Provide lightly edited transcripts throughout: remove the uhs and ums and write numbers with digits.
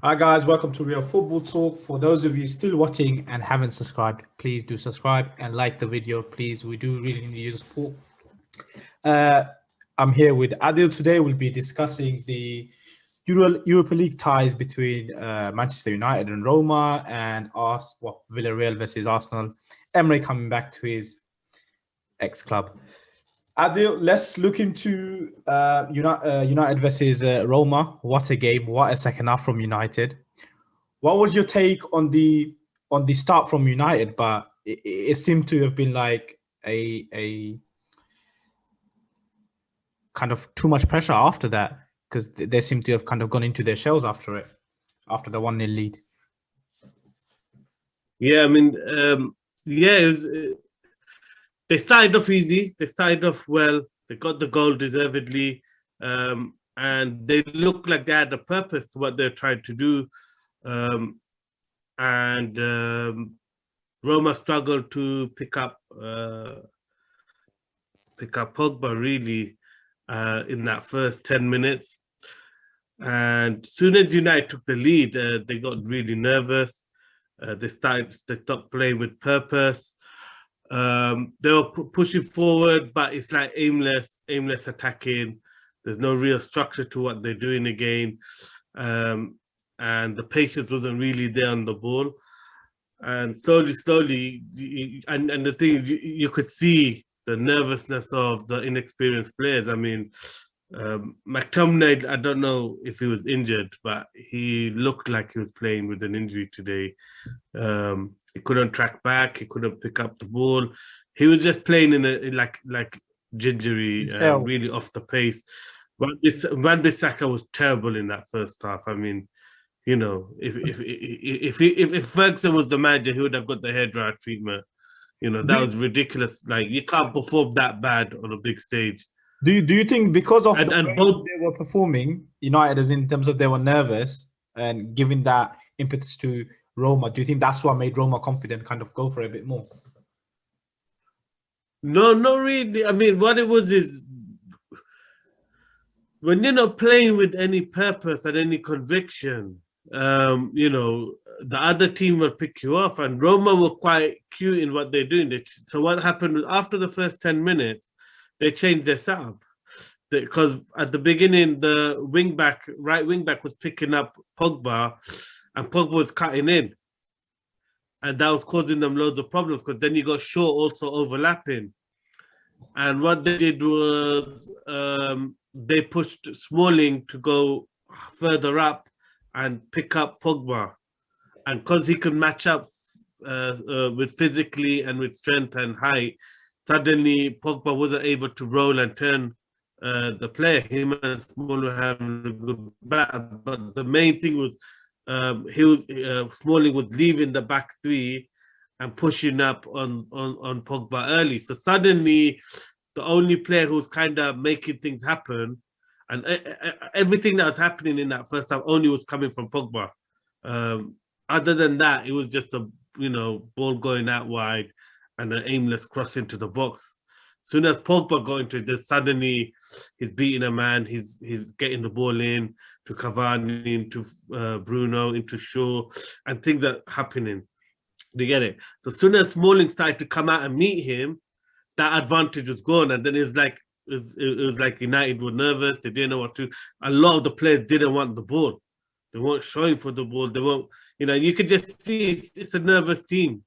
Hi guys, welcome to Real Football Talk. For those of you still watching and haven't subscribed, please do subscribe and like the video, please. We do really need your support. Uh, I'm here with Adil today. We'll be discussing the Europa League ties between Manchester United and Roma, and Villarreal versus Arsenal. Emery coming back to his ex-club. Adil, let's look into United versus Roma. What a game! What a second half from United. What was your take on the start from United? But it seemed to have been like a kind of too much pressure after that, because they seem to have kind of gone into their shells after it, after the 1-0 lead. Yeah, I mean, they started off easy. They started off well. They got the goal deservedly, and they looked like they had a purpose to what they're trying to do. And Roma struggled to pick up Pogba really in that first 10 minutes. And soon as United took the lead, they got really nervous. They stopped playing with purpose. They were pushing forward, but it's like aimless attacking. There's no real structure to what they're doing again. And the patience wasn't really there on the ball. And slowly, and the thing is, you could see the nervousness of the inexperienced players. I mean, McTominay, I don't know if he was injured, but he looked like he was playing with an injury today. He couldn't track back. He couldn't pick up the ball. He was just playing in like gingery, really off the pace. Wan Bissaka was terrible in that first half. I mean, you know, if Ferguson was the manager, he would have got the hairdryer treatment. You know, that was ridiculous. Like, you can't perform that bad on a big stage. Do you think because of the way both they were performing, United, as in terms of they were nervous and giving that impetus to Roma, do you think that's what made Roma confident, kind of go for it a bit more? No, not really. I mean, what it was is, when you're not playing with any purpose and any conviction, you know, the other team will pick you off. And Roma were quite cute in what they're doing. So what happened was, after the first 10 minutes, they changed their setup. Because at the beginning, the right wing back was picking up Pogba, and Pogba was cutting in. And that was causing them loads of problems, because then you got Shaw also overlapping. And what they did was, they pushed Smalling to go further up and pick up Pogba. And because he could match up with physically and with strength and height, suddenly Pogba wasn't able to roll and turn the player. Him and Smalling were having a good battle. But the main thing was, Smalling was leaving the back three and pushing up on Pogba early. So suddenly, the only player who's kind of making things happen, and everything that was happening in that first half only was coming from Pogba. Other than that, it was just a ball going out wide and an aimless cross into the box. As soon as Pogba got into it, suddenly he's beating a man. He's getting the ball in to Cavani, into Bruno, into Shaw, and things are happening. You get it? So as soon as Smalling started to come out and meet him, that advantage was gone. And then it was like United were nervous. They didn't know what to. A lot of the players didn't want the ball. They weren't showing for the ball. They weren't, you could just see it's a nervous team.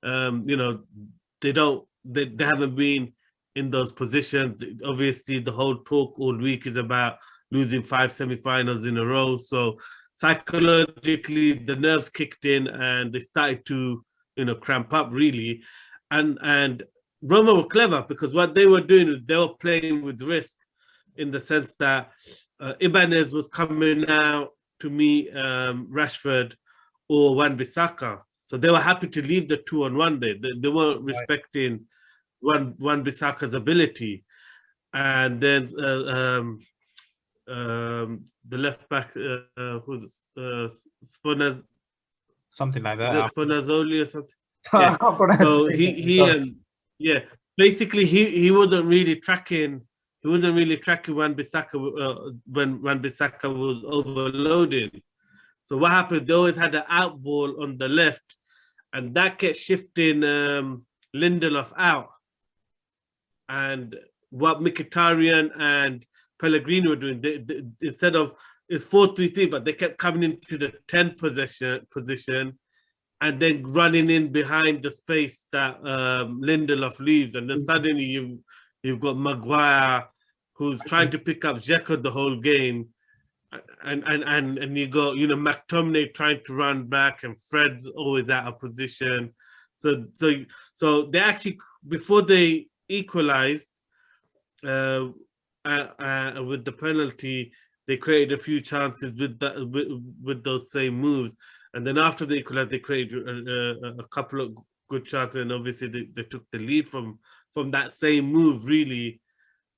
They haven't been in those positions. Obviously, the whole talk all week is about losing 5 semi-finals in a row. So psychologically, the nerves kicked in and they started to, cramp up really. And Roma were clever, because what they were doing is they were playing with risk, in the sense that Ibanez was coming out to meet Rashford or Wan-Bissaka. So they were happy to leave the 2-on-1 there. They weren't respecting Wan-Bissaka's ability. And then the left back, who's Spinaz, something like that. Spinazzoli or something. Yeah. So basically he wasn't really tracking. He wasn't really tracking Wan-Bissaka when Wan-Bissaka was overloaded. So what happened? They always had an out ball on the left, and that kept shifting Lindelof out. And what Mkhitaryan and Pellegrini were doing, instead of it's 4-3-3, but they kept coming into the 10 position and then running in behind the space that Lindelof leaves, and then suddenly you've got Maguire who's trying to pick up Dzeko the whole game, and you got McTominay trying to run back, and Fred's always out of position. So they actually, before they equalized with the penalty, they created a few chances with those same moves, and then after the equalized, they created a couple of good chances, and obviously they took the lead from that same move, really.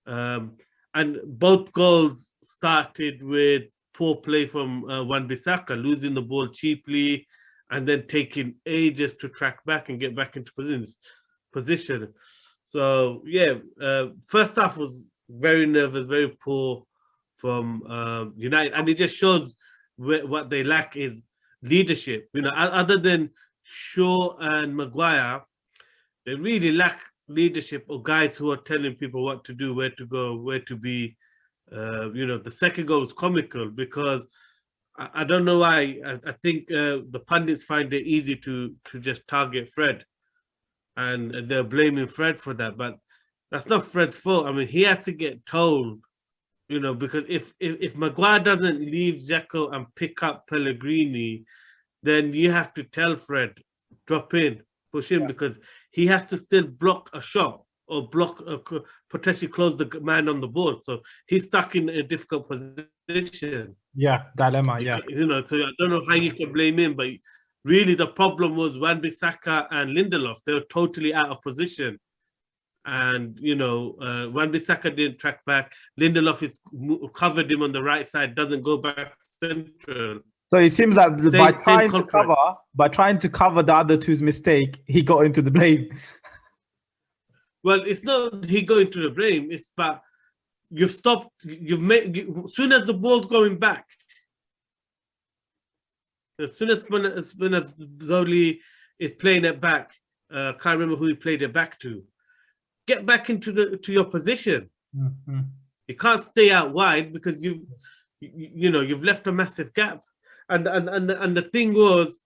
And both goals started with poor play from Wan-Bissaka, losing the ball cheaply and then taking ages to track back and get back into position. So yeah, first half was very nervous, very poor from United, and it just shows what they lack is leadership. Other than Shaw and Maguire, they really lack leadership or guys who are telling people what to do, where to go, where to be. The second goal was comical because I don't know why. I think the pundits find it easy to just target Fred, and they're blaming Fred for that. But that's not Fred's fault. I mean, he has to get told, because if Maguire doesn't leave Dzeko and pick up Pellegrini, then you have to tell Fred, drop in, push in, because he has to still block a shot or potentially close the man on the ball. So he's stuck in a difficult position. Yeah, dilemma, yeah. So I don't know how you can blame him, but really the problem was Wan-Bissaka and Lindelof. They were totally out of position. And, Wan-Bissaka didn't track back. Lindelof is covered him on the right side, doesn't go back central. So it seems like by trying to cover the other two's mistake, he got into the blame. Well, it's not he got into the blame. It's but you've stopped. As soon as the ball's going back, as soon as Zoli is playing it back, can't remember who he played it back to. Get back into your position. Mm-hmm. You can't stay out wide because you've left a massive gap. And the thing was,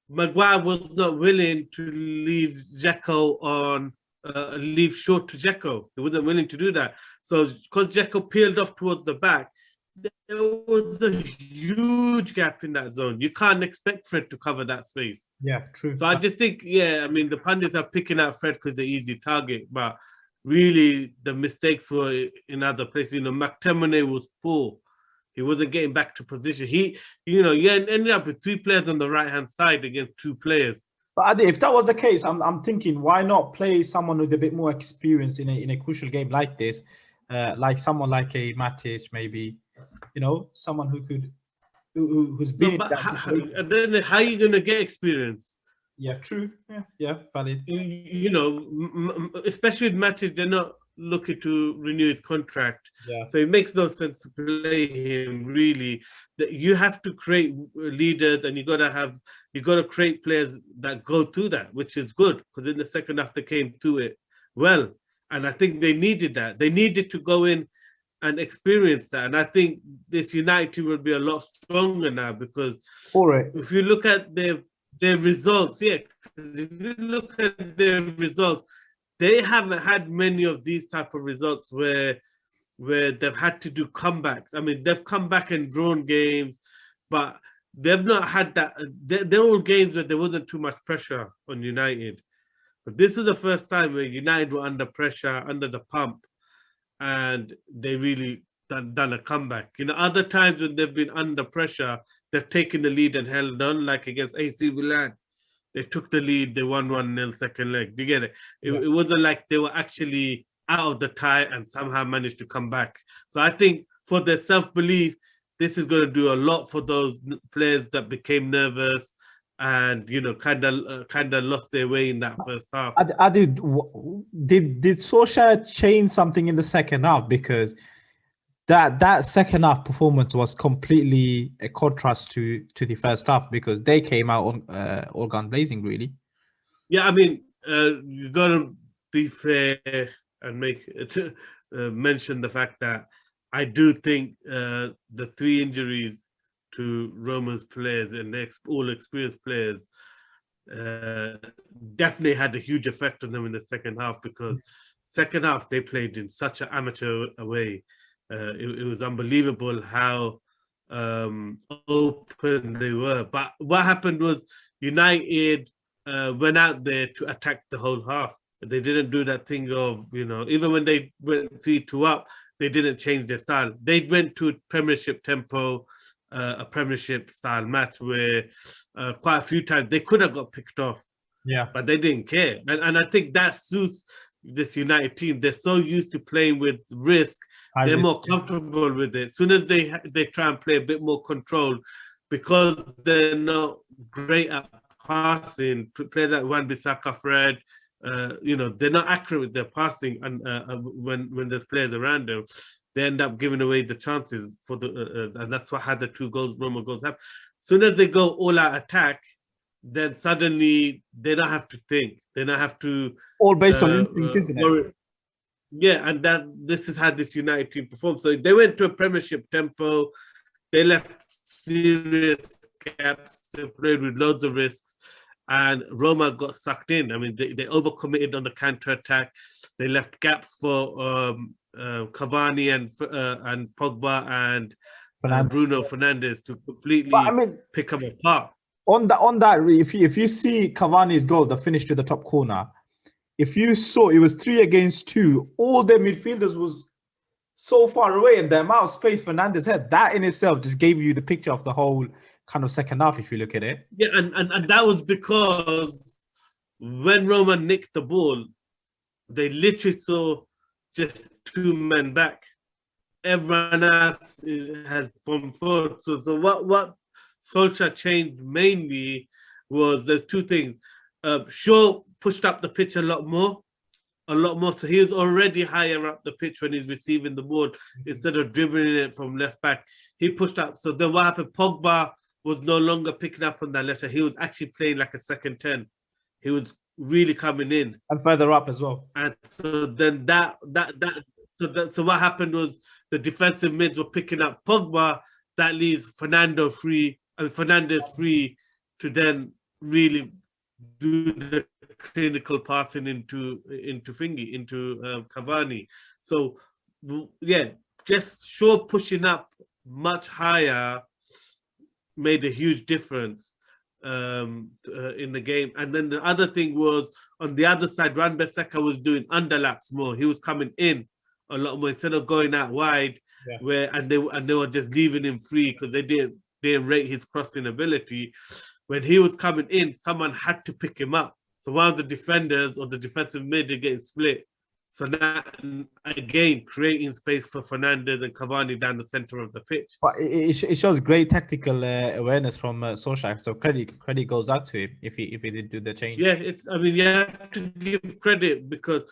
Maguire was not willing to leave Dzeko on. Leave short to Dzeko. He wasn't willing to do that. So because Dzeko peeled off towards the back, there was a huge gap in that zone. You can't expect Fred to cover that space. Yeah, true. So I just think, the pundits are picking out Fred because they're easy target, but really the mistakes were in other places. McTominay was poor. He wasn't getting back to position. He ended up with 3 players on the right-hand side against 2 players. But Adi, if that was the case, I'm thinking, why not play someone with a bit more experience in a crucial game like this, like someone like a Matic, maybe, someone who's been in that situation. And then how are you going to get experience? Yeah, true. Yeah, valid. Especially with Matic, they're not looking to renew his contract. Yeah. So it makes no sense to play him, really. You have to create leaders, and you got to create players that go through that, which is good, because in the second half they came through it well. And I think they needed that. They needed to go in and experience that. And I think this United team will be a lot stronger now, because if you look at their results, because if you look at their results, they haven't had many of these type of results where they've had to do comebacks. I mean, they've come back and drawn games, but they've not had that. They're all games where there wasn't too much pressure on United. But this is the first time where United were under pressure, under the pump, and they really done a comeback. Other times when they've been under pressure, they've taken the lead and held on, like against AC Milan. They took the lead, they won 1-0 second leg. Do you get it? It wasn't like they were actually out of the tie and somehow managed to come back. So I think for their self-belief, this is going to do a lot for those players that became nervous and kind of lost their way in that first half. Did Solskjaer change something in the second half? Because that second half performance was completely a contrast to the first half because they came out on all gun blazing, really. Yeah, I mean, you got to be fair and make mention the fact that I do think the three injuries to Roma's players and all experienced players uh, definitely had a huge effect on them in the second half, because second half they played in such an amateur way. It was unbelievable how open they were. But what happened was United went out there to attack the whole half. They didn't do that thing of, even when they went 3-2 up, they didn't change their style. They went to Premiership tempo, a Premiership style match where quite a few times they could have got picked off. Yeah. But they didn't care. And I think that suits this United team. They're so used to playing with risk. They're more comfortable with it. As soon as they try and play a bit more control, because they're not great at passing, players like Wan-Bissaka, Fred, they're not accurate with their passing, and when there's players around them, they end up giving away the chances for and that's what had the 2 goals, Roma goals have. As soon as they go all out attack, then suddenly they don't have to think. They don't have to all based on instinct, isn't it? Yeah, and this is how this United team performed. So they went to a Premiership tempo. They left serious gaps. They played with loads of risks, and Roma got sucked in. I mean, they overcommitted on the counter attack. They left gaps for Cavani and Pogba and Bruno Fernandes to completely pick them apart. On that, if you see Cavani's goal, the finish to the top corner, if you saw it was 3 against 2, all their midfielders was so far away, and the amount of space Fernandes had, that in itself just gave you the picture of the whole kind of second half, if you look at it. Yeah, and that was because when Roma nicked the ball, they literally saw just 2 men back. Everyone else has bombed forward. So what Solskjaer changed mainly was there's 2 things. Shaw pushed up the pitch a lot more. So he was already higher up the pitch when he's receiving the ball. Instead of dribbling it from left back, he pushed up. So then what happened? Pogba was no longer picking up on that letter. He was actually playing like a second 10. He was really coming in and further up as well. And so then so what happened was the defensive mids were picking up Pogba. That leaves Fernandes free to then really do the clinical passing into Cavani. So yeah, just Shaw pushing up much higher made a huge difference in the game. And then the other thing was on the other side, Wan-Bissaka was doing underlaps more. He was coming in a lot more instead of going out wide, and they were just leaving him free because they didn't rate his crossing ability. When he was coming in, someone had to pick him up. So one of the defenders or the defensive mid are getting split. So that, again, creating space for Fernandes and Cavani down the center of the pitch. But it shows great tactical awareness from Solskjaer. So credit goes out to him if he did do the change. Yeah, you have to give credit because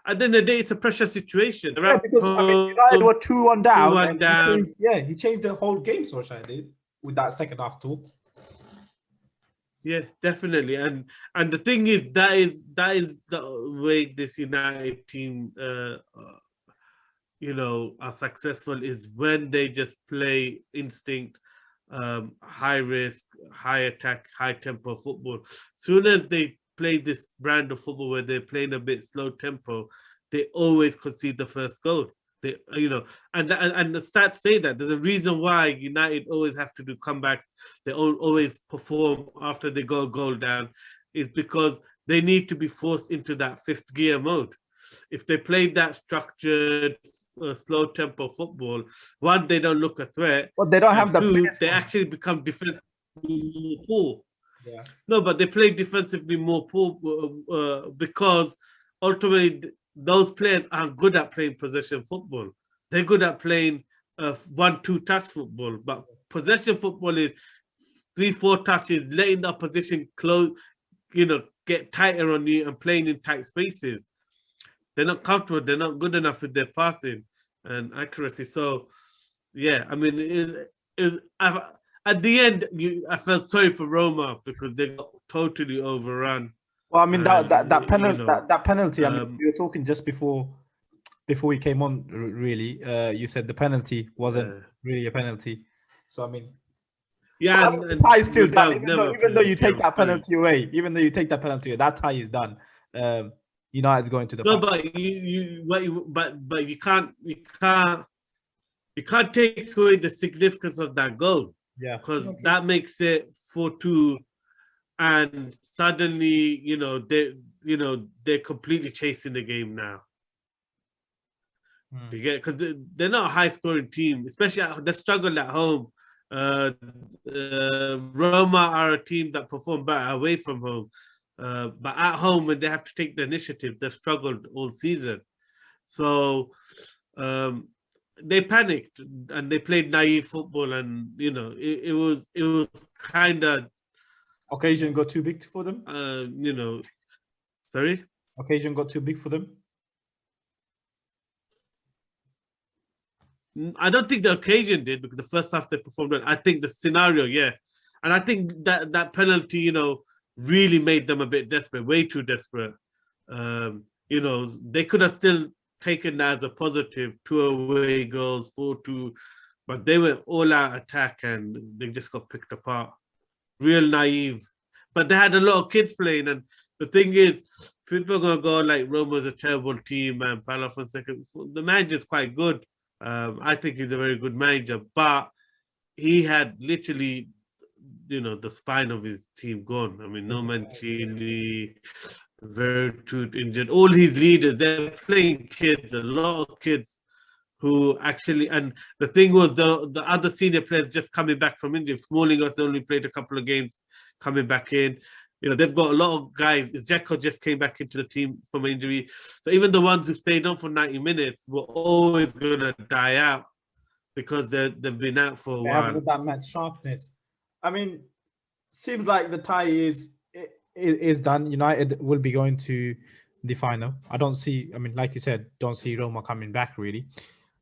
at the end of the day, it's a pressure situation. Yeah, because United were 2-1 down. 2-1 down. He changed the whole game, Solskjaer did, with that second half too. Yeah, definitely. And the thing is, that is the way this United team, are successful, is when they just play instinct, high risk, high attack, high tempo football. Soon as they play this brand of football where they're playing a bit slow tempo, they always concede the first goal. They, and the stats say that there's a reason why United always have to do comebacks. They always perform after they go a goal down, is because they need to be forced into that 5th gear mode. If they play that structured, slow tempo football, one, they don't look a threat. But they don't have the. Two, they actually become defensively more poor. Yeah. No, but they play defensively more poor because ultimately those players aren't good at playing possession football. They're good at playing 1-2 touch football, but possession football is 3-4 touches, letting the opposition close, get tighter on you and playing in tight spaces. They're not comfortable. They're not good enough with their passing. and accuracy. So yeah, I mean, at the end, I felt sorry for Roma because they got totally overrun. Well, I mean And that penalty. I mean, um, we were talking just before we came on. Really, you said the penalty wasn't uh, really a penalty. So I mean, but yeah, I mean, the and tie is still that done. was never a Even though you penalty. take I'm that sorry. penalty away, that tie is done. United's going to the No, final. but but you can't take away the significance of that goal Yeah. because No, true. that makes it 4-2, and suddenly they're completely chasing the game now. Hmm. You get, because they're not a high scoring team, especially they struggle at home. Uh, Roma are a team that perform better away from home, but at home when they have to take the initiative, they've struggled all season. So um, they panicked and they played naive football, and it was kind of Occasion got too big for them. sorry. Occasion got too big for them. I don't think the occasion did because the first half they performed well. I think the scenario, yeah, and I think that penalty, really made them a bit desperate, way too desperate. They could have still taken that as a positive, 2 away goals, 4-2, but they were all out attack and they just got picked apart. Real naive, but they had a lot of kids playing, and the thing is, people are gonna go like Roma's a terrible team and Palafonseca. The manager's quite good. I think he's a very good manager, but he had literally, the spine of his team gone. I mean, no Mancini, Vertu injured. All his leaders, they're playing kids, a lot of kids who actually, and the thing was the other senior players just coming back from injury. Smalling has only played a couple of games, coming back in. They've got a lot of guys. Dzeko just came back into the team from injury. So even the ones who stayed on for 90 minutes were always going to die out because they've been out for a They haven't while. got that much sharpness. I mean, seems like the tie is done. United will be going to the final. I don't see. I mean, like you said, don't see Roma coming back really.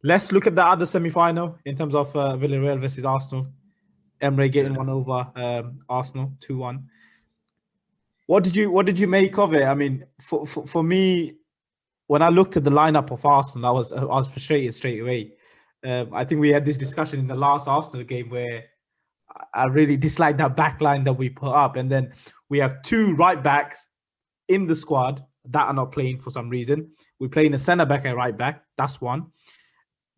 Let's look at the other semi-final in terms of Villarreal versus Arsenal. Emery getting one over Arsenal 2-1. What did you make of it? I mean, for me, when I looked at the lineup of Arsenal, I was frustrated straight away. I think we had this discussion in the last Arsenal game where I really dislike that back line that we put up, and then we have two right backs in the squad that are not playing for some reason. We're playing a centre back and right back. That's one.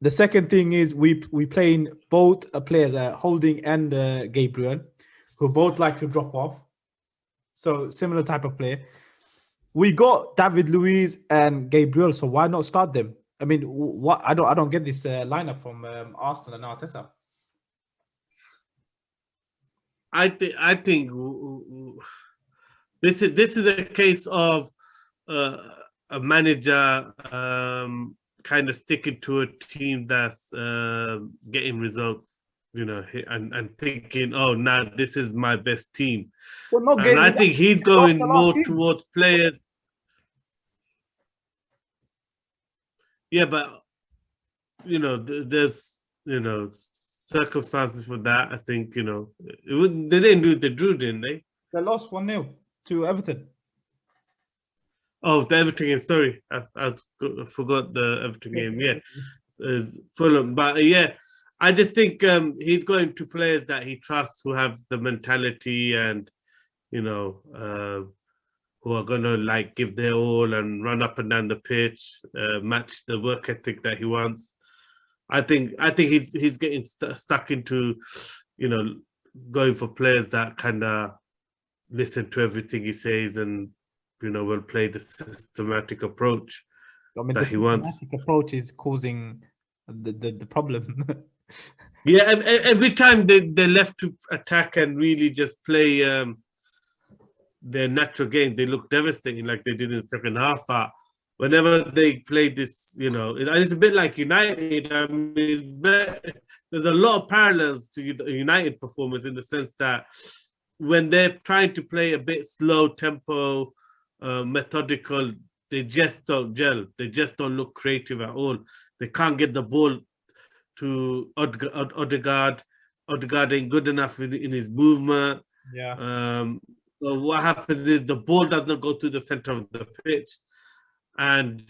The second thing is we playing both players, Holding and Gabriel, who both like to drop off. So similar type of player. We got David Luiz and Gabriel, so why not start them? I mean, what I don't get this lineup from Arsenal and Arteta. I think this is a case of a manager kind of sticking to a team that's getting results, and thinking, oh, now this is my best team. Well, not And getting I results. think he's They lost the going last more game. towards players. Yeah, but there's circumstances for that. I think they didn't do the drew, didn't they? They lost 1-0 to Everton. Oh, the Everton game. Sorry, I forgot the Everton game. Yeah, is Fulham. But yeah, I just think he's going to players that he trusts, who have the mentality and who are gonna like give their all and run up and down the pitch, match the work ethic that he wants. I think he's getting stuck into, going for players that kind of listen to everything he says and will play the systematic approach I mean, the that he wants. systematic approach is causing the problem. Yeah, every time they're left to attack and really just play their natural game, they look devastating like they did in the second half. But whenever they play this, and it's a bit like United. I mean, there's a lot of parallels to United performance in the sense that when they're trying to play a bit slow tempo, methodical, they just don't gel. They just don't look creative at all. They can't get the ball to Odegaard. Odegaard ain't good enough in his movement. Yeah. So what happens is the ball does not go through the center of the pitch. And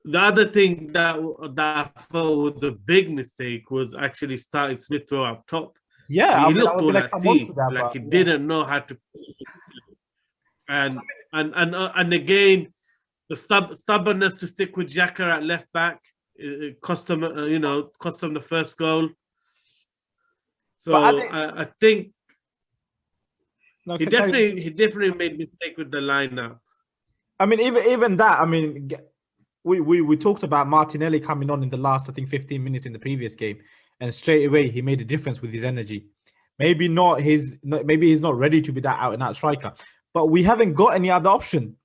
the other thing that I thought was a big mistake was actually starting Smith Rowe up top. Yeah, He I looked was all gonna at come on sea, to that, like but he yeah. didn't know how to. And again, the stubbornness to stick with Xhaka at left back, it cost them, cost them the first goal. So But I think no, he definitely made mistake with the lineup. I mean, even that. I mean, we talked about Martinelli coming on in the last, I think, 15 minutes in the previous game, and straight away he made a difference with his energy. Maybe maybe he's not ready to be that out and out striker, but we haven't got any other option.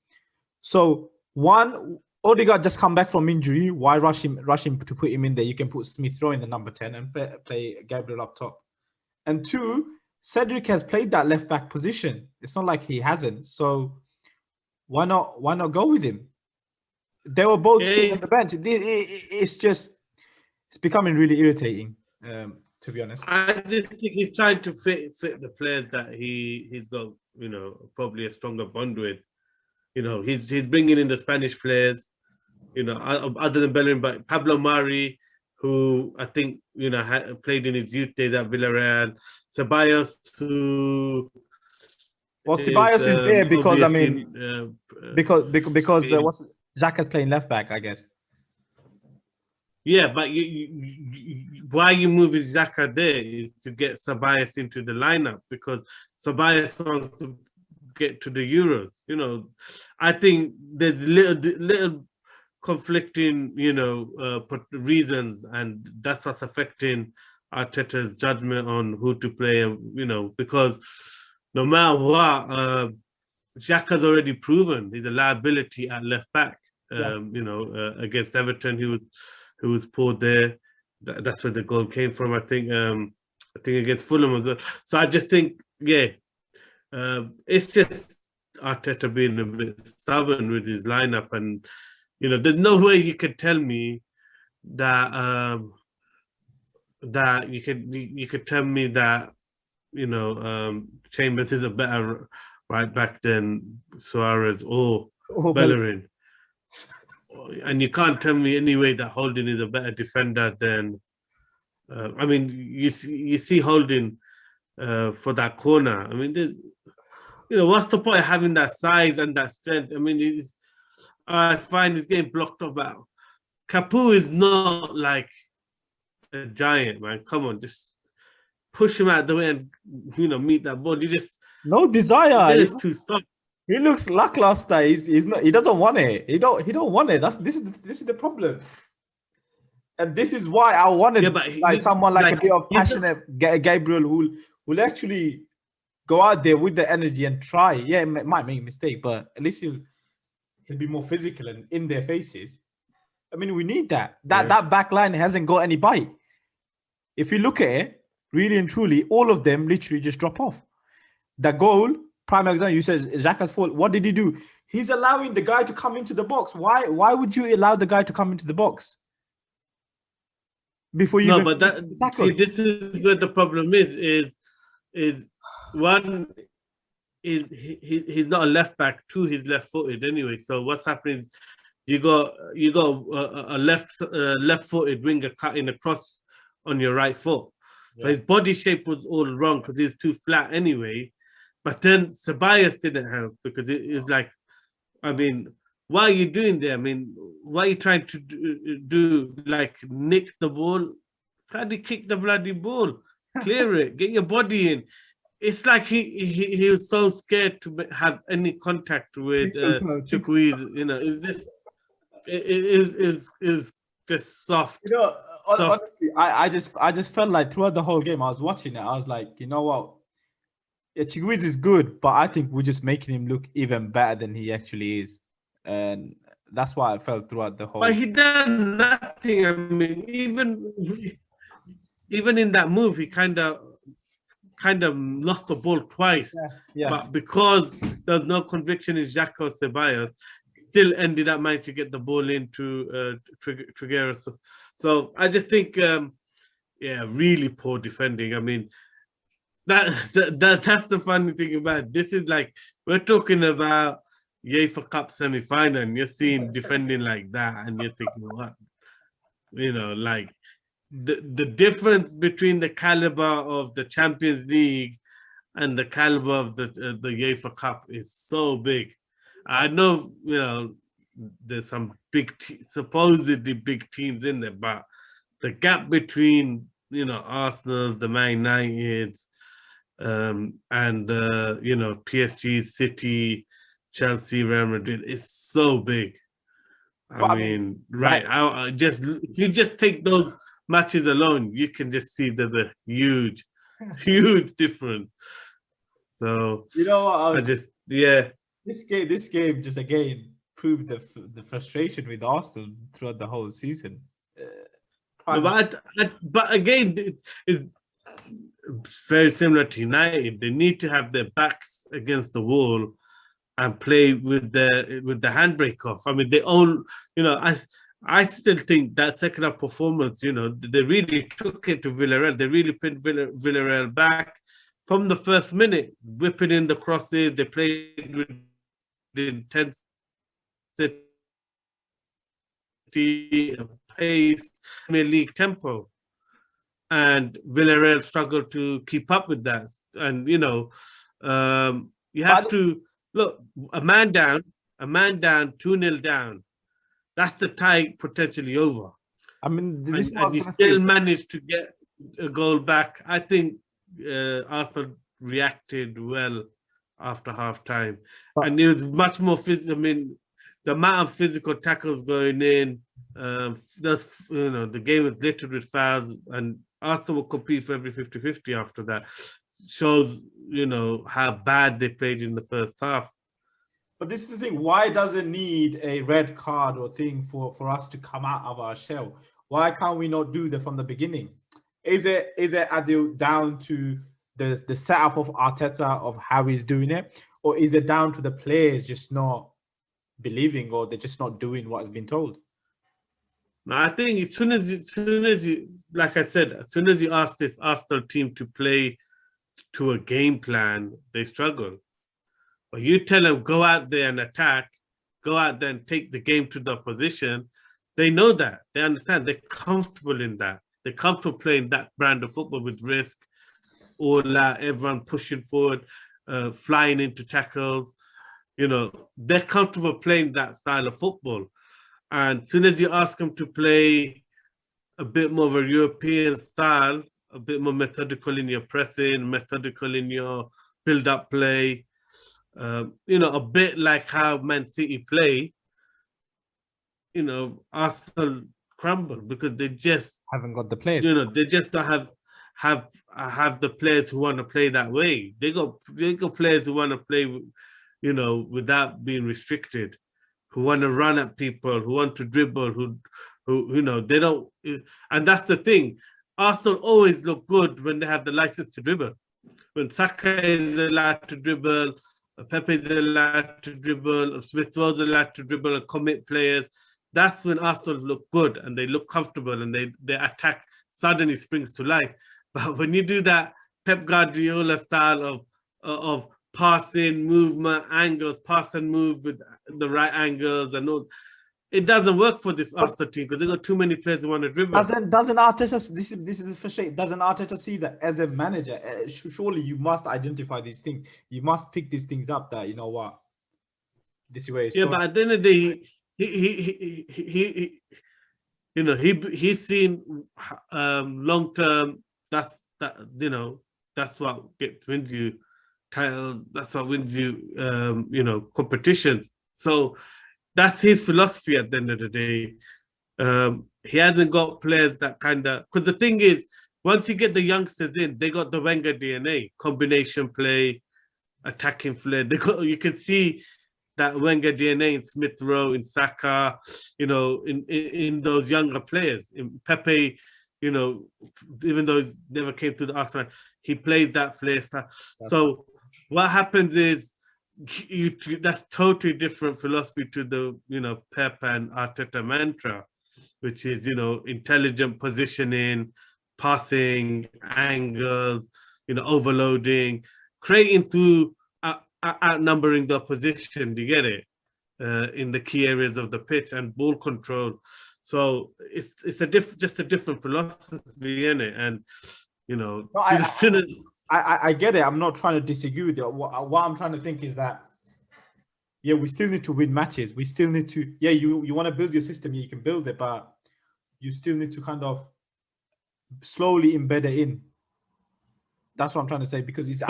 So one, Odegaard just come back from injury. Why rush him to put him in there? You can put Smith Rowe in the number 10 and play Gabriel up top. And two, Cedric has played that left back position. It's not like he hasn't. So why not go with him? They were both sitting on the bench. It's becoming really irritating, to be honest. I just think he's trying to fit the players that he's got, probably a stronger bond with. He's bringing in the Spanish players, other than Bellerin, but Pablo Mari, who I think, played in his youth days at Villarreal. Ceballos, who... Well, Ceballos is there because, I mean, because Xhaka's playing left back, I guess. Yeah, but why you moving Xhaka there is to get Ceballos into the lineup, because Ceballos wants to get to the Euros. I think there's little conflicting, reasons, and that's what's affecting Arteta's judgment on who to play. Because no matter what, Xhaka's already proven he's a liability at left back. Against Everton, he was poor there. That's where the goal came from. I think against Fulham as well. So I just think, it's just Arteta being a bit stubborn with his lineup, and there's no way you could tell me that you could tell me that Chambers is a better right back than Suarez or Bellerin. And you can't tell me anyway that Holding is a better defender than. I mean, you see Holding for that corner. I mean, there's, what's the point of having that size and that strength? I mean, I find this game blocked off. But Capu is not like a giant, man. Come on, just push him out the way and meet that ball. You just no desire. He's too soft. He looks lackluster. He's not. He doesn't want it. He don't want it. This is the problem. And this is why I wanted someone like a bit of passionate Gabriel who will actually go out there with the energy and try. Yeah, it might make a mistake, but at least he'll be more physical and in their faces. I mean, we need that. That back line hasn't got any bite. If you look at it, really and truly, all of them literally just drop off. The goal, prime example, you said Xhaka's fault. What did he do? He's allowing the guy to come into the box. Why would you allow the guy to come into the box? Before you this is where the problem is one is he's not a left back. Two, he's left-footed anyway. So what's happening is you got a left-footed winger cutting across on your right foot. So his body shape was all wrong because he's too flat anyway. But then Ceballos didn't help because it's like, I mean, what are you doing there? I mean, what are you trying to do? Like nick the ball? Try to kick the bloody ball, clear it, get your body in. It's like he was so scared to have any contact with Chukwueze. It's just soft. Honestly, I just felt like throughout the whole game I was watching it, I was like, you know what? Yeah, Chukwueze is good, but I think we're just making him look even better than he actually is. And that's why I felt throughout the whole. But he done nothing. I mean, even in that move, he kind of lost the ball twice. Yeah. But because there's no conviction in Xhaka or Ceballos, still ended up managing to get the ball into Trigueros. So I just think, yeah, really poor defending. I mean, that's the funny thing about it. This is like, we're talking about UEFA Cup semi-final, and you're seeing defending like that, and you're thinking, what? Like the difference between the caliber of the Champions League and the caliber of the UEFA Cup is so big. I know, there's some supposedly big teams in there, but the gap between Arsenal, the Man United, and PSG, City, Chelsea, Real Madrid is so big. I mean, right? I just if you just take those matches alone, you can just see there's a huge, huge difference. So I just This game just again proved the frustration with Arsenal throughout the whole season. But again, it's very similar to United. They need to have their backs against the wall and play with the handbrake off. I mean, they all, I still think that second half performance, they really took it to Villarreal. They really pinned Villarreal back from the first minute, whipping in the crosses. They played with intensity, pace, Premier League tempo. And Villarreal struggled to keep up with that. And, you have to look, a man down, 2-0 down. That's the tie potentially over. I mean, and you still managed to get a goal back. I think Arsenal reacted well after half time. And it was much more physical. I mean, the amount of physical tackles going in, the game was littered with fouls, and Arsenal will compete for every 50-50 after that. Shows, how bad they played in the first half. But this is the thing, why does it need a red card or thing for us to come out of our shell? Why can't we not do that from the beginning? Is it Adil, down to the setup of Arteta, of how he's doing it? Or is it down to the players just not believing, or they're just not doing what's been told? No, I think as soon as you, like I said, as soon as you ask this Arsenal team to play to a game plan, they struggle. But you tell them, go out there and attack, go out there and take the game to the opposition, they know that. They understand. They're comfortable in that. They're comfortable playing that brand of football with risk, all that, everyone pushing forward, flying into tackles. They're comfortable playing that style of football. And as soon as you ask them to play a bit more of a European style, a bit more methodical in your pressing, methodical in your build-up play, a bit like how Man City play, Arsenal crumble because they just haven't got the players. They just don't have the players who want to play that way. They got players who want to play, without being restricted, who want to run at people, who want to dribble, who they don't. And that's the thing. Arsenal always look good when they have the license to dribble. When Saka is allowed to dribble, Pepe is allowed to dribble, Smith Rowe's allowed to dribble and commit players. That's when Arsenal look good and they look comfortable and their attack suddenly springs to life. But when you do that Pep Guardiola style of passing, movement, angles, pass and move with the right angles and all, it doesn't work for this Arsenal team because they've got too many players who want to dribble. Doesn't Arteta, this is frustrating, doesn't Arteta see that as a manager? Surely you must identify these things. You must pick these things up that, this is where it's but at the end of the day, he's seen long term. That's what wins you titles. That's what wins you competitions. So that's his philosophy at the end of the day. He hasn't got players that because the thing is, once you get the youngsters in, they got the Wenger DNA, combination play, attacking flair. You can see that Wenger DNA in Smith Rowe, in Saka, in those younger players. In Pepe, even though he never came to the Arsenal, he plays that flair. So what happens is that's totally different philosophy to the Pep and Arteta mantra, which is intelligent positioning, passing, angles, overloading, creating through outnumbering the opposition. Do you get it? In the key areas of the pitch and ball control. So it's just a different philosophy in it, and No, soon I get it. I'm not trying to disagree with you. What I'm trying to think is that, yeah, we still need to win matches. We still need to, yeah, you want to build your system, you can build it, but you still need to kind of slowly embed it in. That's what I'm trying to say, because it's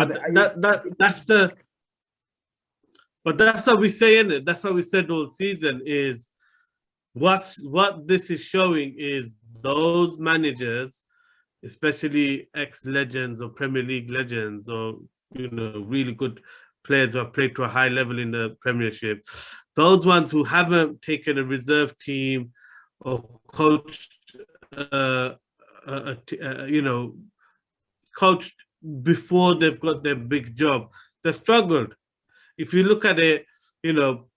but that's what we say in it. That's what we said all season is what this is showing is those managers, especially ex-legends or Premier League legends or really good players who have played to a high level in the Premiership, those ones who haven't taken a reserve team or coached, coached before they've got their big job, they've struggled. If you look at it,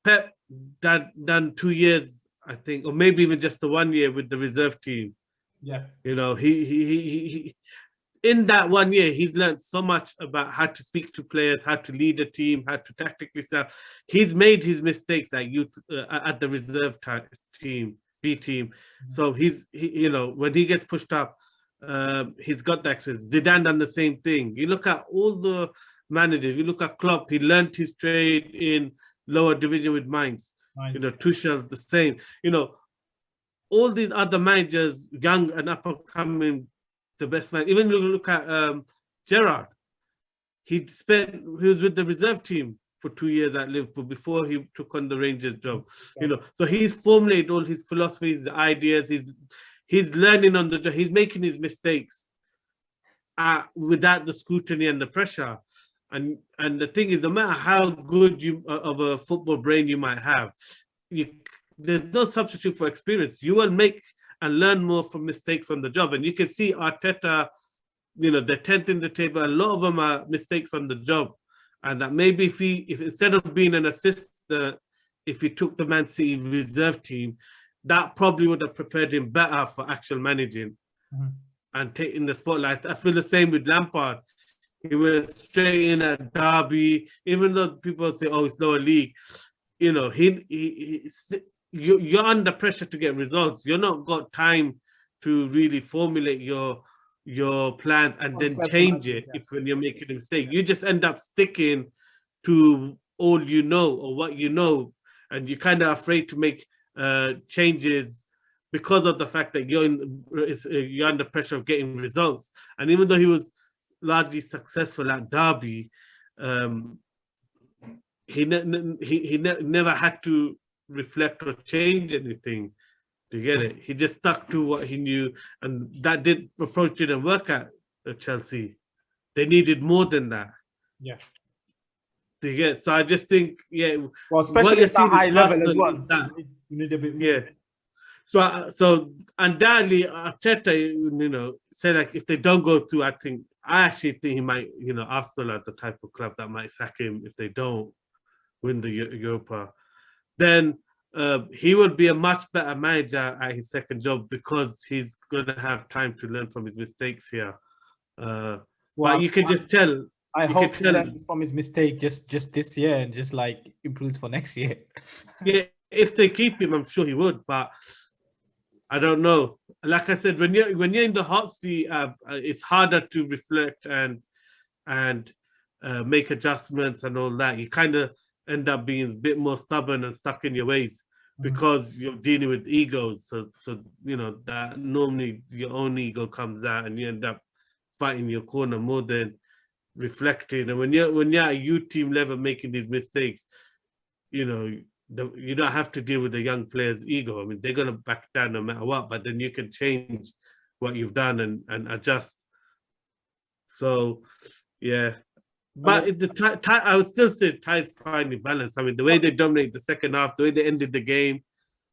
Pep done 2 years, I think, or maybe even just the 1 year with the reserve team. Yeah. He in that 1 year, he's learned so much about how to speak to players, how to lead a team, how to tactically sell. He's made his mistakes at youth at the reserve team, B team. So when he gets pushed up, he's got that experience. Zidane done the same thing. You look at all the managers. You look at Klopp. He learned his trade in lower division with Mainz. Tuchel's the same. All these other managers, young and up and coming, the best man. Even look at Gerrard. He was with the reserve team for 2 years at Liverpool before he took on the Rangers job. So he's formulated all his philosophies, the ideas. He's learning on the job. He's making his mistakes without the scrutiny and the pressure. And the thing is, no matter how good of a football brain you might have, there's no substitute for experience. You will make and learn more from mistakes on the job. And you can see Arteta, they're 10th in the table. A lot of them are mistakes on the job. And that maybe if instead of being an assistant, if he took the Man City reserve team, that probably would have prepared him better for actual managing and taking the spotlight. I feel the same with Lampard. He went straight in at Derby, even though people say, "Oh, it's lower league." You're under pressure to get results. You're not got time to really formulate your plans and then change it when you're making a mistake. You just end up sticking to all you know or what you know, and you're kind of afraid to make changes because of the fact that you're under pressure of getting results. And even though he was largely successful at Derby, he never had to reflect or change anything to get it. He just stuck to what he knew, and that approach didn't work at Chelsea. They needed more than that. Yeah. To get. So I just think, well, especially at that high level as well, you need a bit more. Yeah. So undoubtedly, Arteta, say like if they don't go through, I actually think he might, Arsenal are the type of club that might sack him if they don't win the Europa. Then he would be a much better manager at his second job because he's going to have time to learn from his mistakes here. But you can just tell. I hope he learns from his mistake just this year and just like improves for next year. Yeah, if they keep him, I'm sure he would. But I don't know. Like I said, when you're in the hot seat, it's harder to reflect and make adjustments and all that. You kind of end up being a bit more stubborn and stuck in your ways because you're dealing with egos. So that normally your own ego comes out and you end up fighting your corner more than reflecting. And when you're at youth team level making these mistakes, you don't have to deal with the young players' ego. I mean, they're going to back down no matter what, but then you can change what you've done and adjust. So, yeah. But I would still say Ty's finding balance. I mean, the way they dominate the second half, the way they ended the game.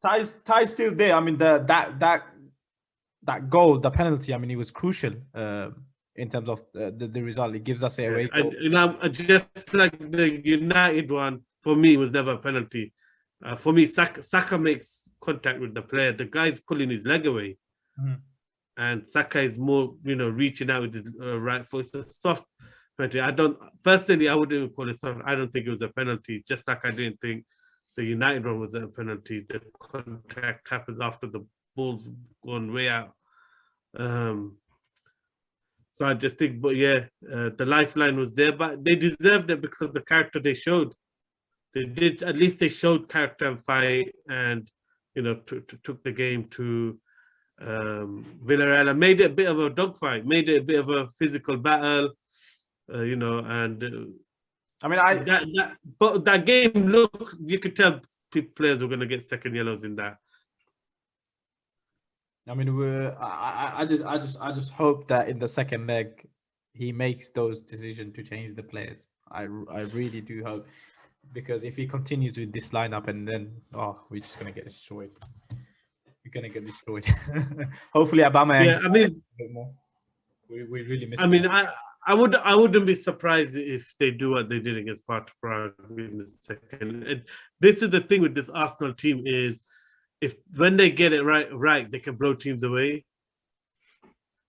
Ty's still there. I mean, that goal, the penalty, I mean, it was crucial. in terms of the result. It gives us a away And goal. just like the United one, for me, was never a penalty. For me, Saka makes contact with the player. The guy's pulling his leg away, and Saka is more, reaching out with his right foot. It's a soft penalty. I wouldn't even call it soft. I don't think it was a penalty. Just like I didn't think the United one was a penalty. The contact happens after the ball's gone way out. So I just think, but yeah, the lifeline was there, but they deserved it because of the character they showed. They did, at least they showed character and fight, and took the game to Villarreal and made it a bit of a dogfight, made it a bit of a physical battle, and I mean, but that game, look, you could tell players were going to get second yellows in that. I mean, I just hope that in the second leg he makes those decisions to change the players. I really do hope, because if he continues with this lineup, and then we're just gonna get destroyed. We're gonna get destroyed. Hopefully, Aubameyang. Yeah, I mean, a bit more. We really missed. I mean, I wouldn't be surprised if they do what they did against Sparta Prague in the second. And this is the thing with this Arsenal team is, when they get it right, they can blow teams away.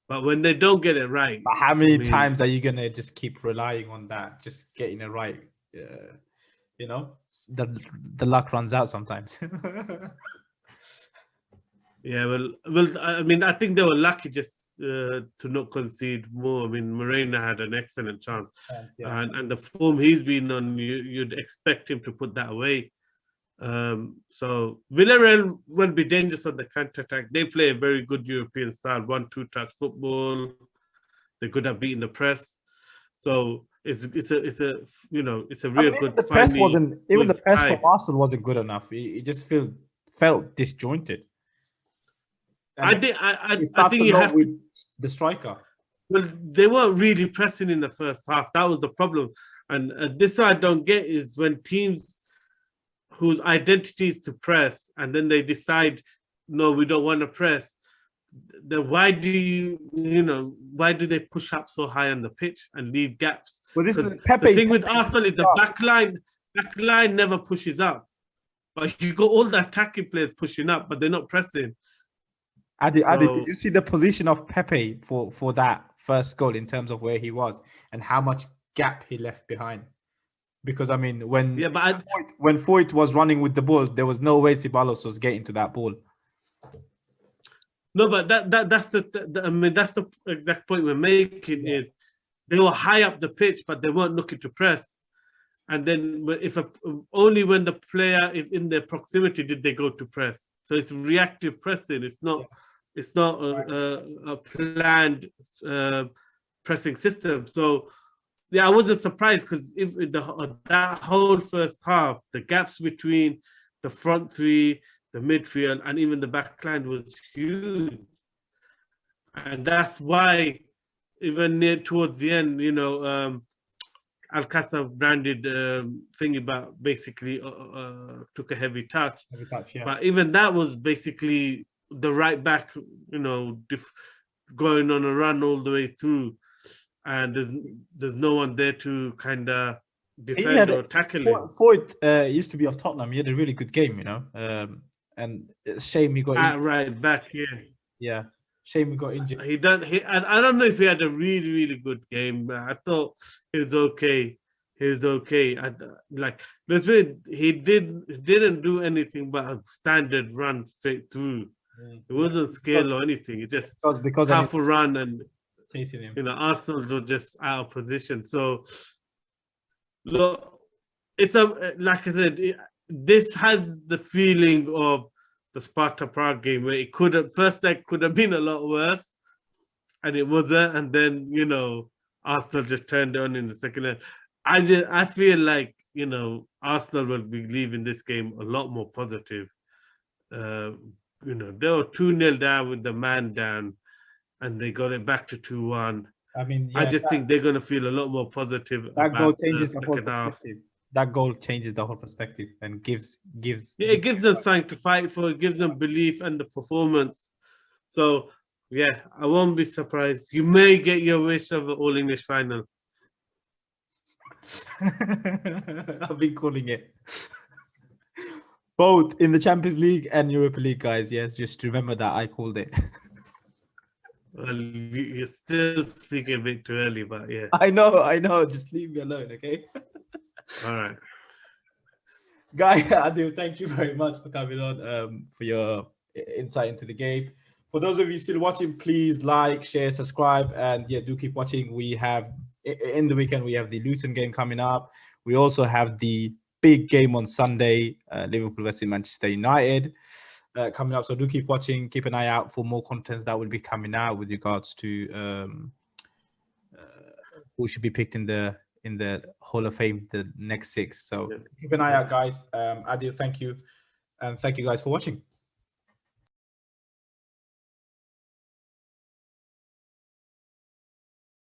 But when they don't get it right, but how many times are you gonna just keep relying on that, just getting it right? The luck runs out sometimes. Yeah, well, I mean, I think they were lucky just to not concede more. I mean, Moreno had an excellent chance, and the form he's been on, you'd expect him to put that away. So Villarreal will be dangerous on the counter-attack. They play a very good European style, 1-2 touch football. They're good at beating the press. So it's a real good. The press from Arsenal wasn't good enough. It just felt disjointed. And I think you have with the striker. Well, they weren't really pressing in the first half. That was the problem. And this I don't get is when teams whose identity is to press, and then they decide, no, we don't want to press. Then why do they push up so high on the pitch and leave gaps? Well, the thing with Arsenal is the back line never pushes up. But you got all the attacking players pushing up, but they're not pressing. Adi, did you see the position of Pepe for that first goal in terms of where he was and how much gap he left behind? Because I mean, when Foyt was running with the ball, there was no way Ceballos was getting to that ball. No, but that's the exact point we're making. Is they were high up the pitch, but they weren't looking to press. And then only when the player is in their proximity did they go to press. So it's reactive pressing. It's not a planned pressing system. So I wasn't surprised, because if that whole first half, the gaps between the front three, the midfield, and even the back line was huge. And that's why even near towards the end, Alcázar branded thing about basically took a heavy touch. But even that was basically the right back, going on a run all the way through, and there's no one there to kind of defend or tackle him. Foyt used to be of Tottenham. He had a really good game, and shame he got injured. Right back, yeah. Shame he got injured. And I don't know if he had a really, really good game. I thought he was okay. He didn't do anything but a standard run straight through. It wasn't skill or anything. It just because half a run and chasing him. Arsenal were just out of position. So look, it's like I said, this has the feeling of the Sparta Prague game, where first leg could have been a lot worse, and it wasn't, and then Arsenal just turned on in the second leg. I feel like Arsenal will be leaving this game a lot more positive. They were 2-0 down with the man down, and they got it back to 2-1. I mean, I just think they're going to feel a lot more positive. That goal changes the whole perspective. That goal changes the whole perspective and gives. Yeah, it gives them something to fight for. It gives them belief and the performance. So Yeah, I won't be surprised. You may get your wish of an All English final. I've been calling it. Both in the Champions League and Europa League, guys. Yes, just remember that I called it. Well, you're still speaking a bit too early, but yeah. I know. Just leave me alone, okay? All right. Guy, Adil, thank you very much for coming on, for your insight into the game. For those of you still watching, please like, share, subscribe, and yeah, do keep watching. We have in the weekend we have the Luton game coming up. We also have the big game on Sunday, Liverpool versus Manchester United, coming up. So do keep watching. Keep an eye out for more contents that will be coming out with regards to who should be picked in the Hall of Fame, the next 6. So keep an eye out, guys. Adil, thank you, and thank you guys for watching.